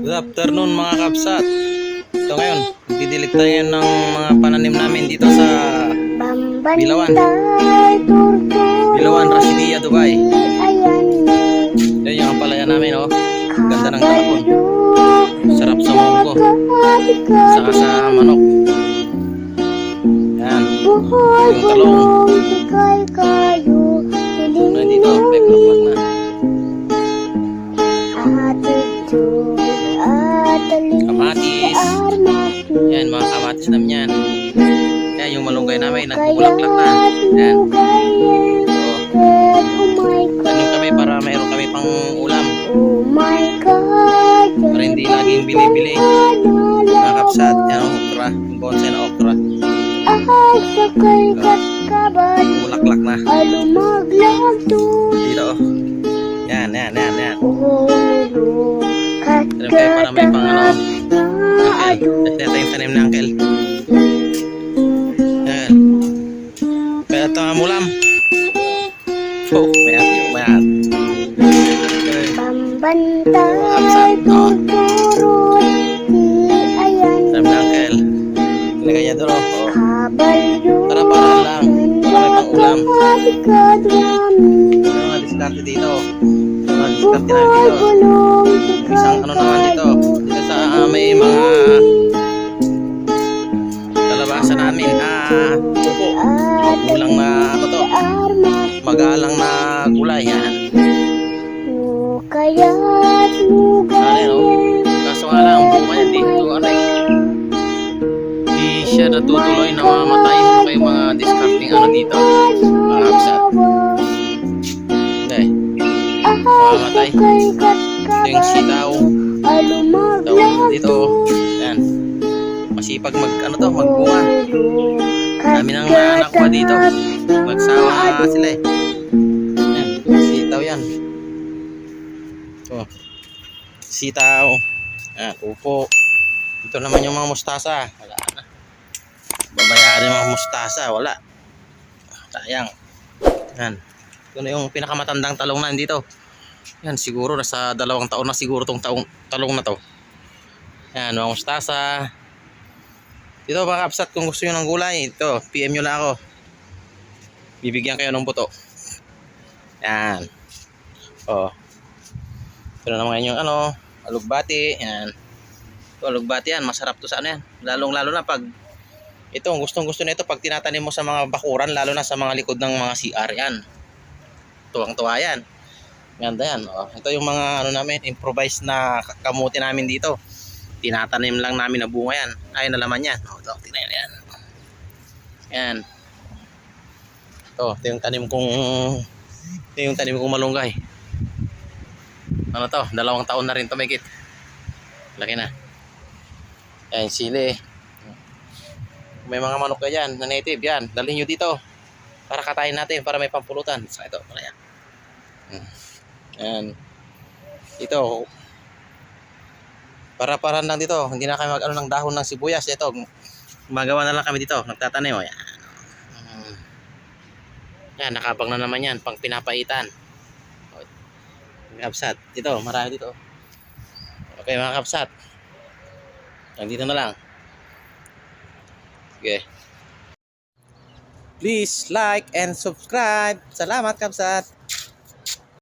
Good afternoon mga kapsat. Ito ngayon, didilig tayo ng mga pananim namin dito sa Bilawan. Bilawan, Rasidia, Dubai. Yan yung apalaya namin, oh. Ganda ng talakon. Sarap sa munggo. Saka sa manok. Yan. Yung talong. Nandito, may plak na. Kamatis. Yan, mga kamatis namin yan. Yan, yung malunggay namin, nagbubulaklak na. Yan. Tanim kami para mayroon kami pang ulam. Para hindi laging bili-bili. Mga kapsat, yan ang okra. Yung bonsai na okra. Bulaklak na. Dito, oh. Yan. Tanim kayo para may pang ano. Uncle. Ito yung tanim na uncle. Yan. Kaya ito ang ulam. Oh, may at. Tanim na uncle. Ilagay niya doon, oh. Para lang. Para may pang ulam. Mga diskarte dito. Mga diskarte namin dito. Isang ano naman dito. Dito sa may mga kalabasa namin. Upo. Magulang na ano to. Magalang na gulay. Yan. Ano, kaso nga lang, buka yan dito. Ano eh. Di siya natutuloy na mamatay. Ano kayo mga discarding ano dito. Mga kapsat. Hindi. Mamatay. Ito yung sitaw. Ito dito. Yan. Masipag magbunga. Dami ng anak ko dito. Magsawa na sila eh. Yan. Sitaw yan. Ito. Sitaw. Yan. Upo. Ito naman yung mga mustasa. Wala na. Babayaran yung mga mustasa. Wala. Sayang. Yan. Ito na yung pinakamatandang talong na dito. Yan, siguro nasa 2 taon na siguro tong talong na to. Yan, mga mustasa. Dito mga kapsat, kung gusto nyo ng gulay, ito, PM nyo na ako. Bibigyan kayo ng buto. Yan. Oh. Ito na naman yung ano, alugbati. Yan. Ito, alugbati yan, masarap to sa ano yan. Lalo na pag, ito, gustong nito pag tinatanim mo sa mga bakuran, lalo na sa mga likod ng mga CR. Yan. Tuwang-tuwa yan. Ganda yan. Oh, ito yung mga ano namin, improvised na kamuti namin dito. Tinatanim lang namin na bunga yan. Ay, nalaman yan. Oh, ito, tingnan yan. Yan. Ito yung tanim kong malunggay. Ano to? 2 taon na rin to, megit. Laki na. Yan, sili. May mga manok ka dyan na native yan. Dalhin nyo dito. Para katayin natin, para may pampulutan. So, ito, pala yan. Yan. Ito. Para lang dito. Hindi na kami mag-ano ng dahon ng sibuyas. Ito. Gumagawa na lang kami dito. Nagtatanim. Yan. Yan. Nakabang na naman yan. Pang pinapaitan. Kapsat. Dito. Marami dito. Okay mga kapsat. Nandito na lang. Okay. Please like and subscribe. Salamat kapsat.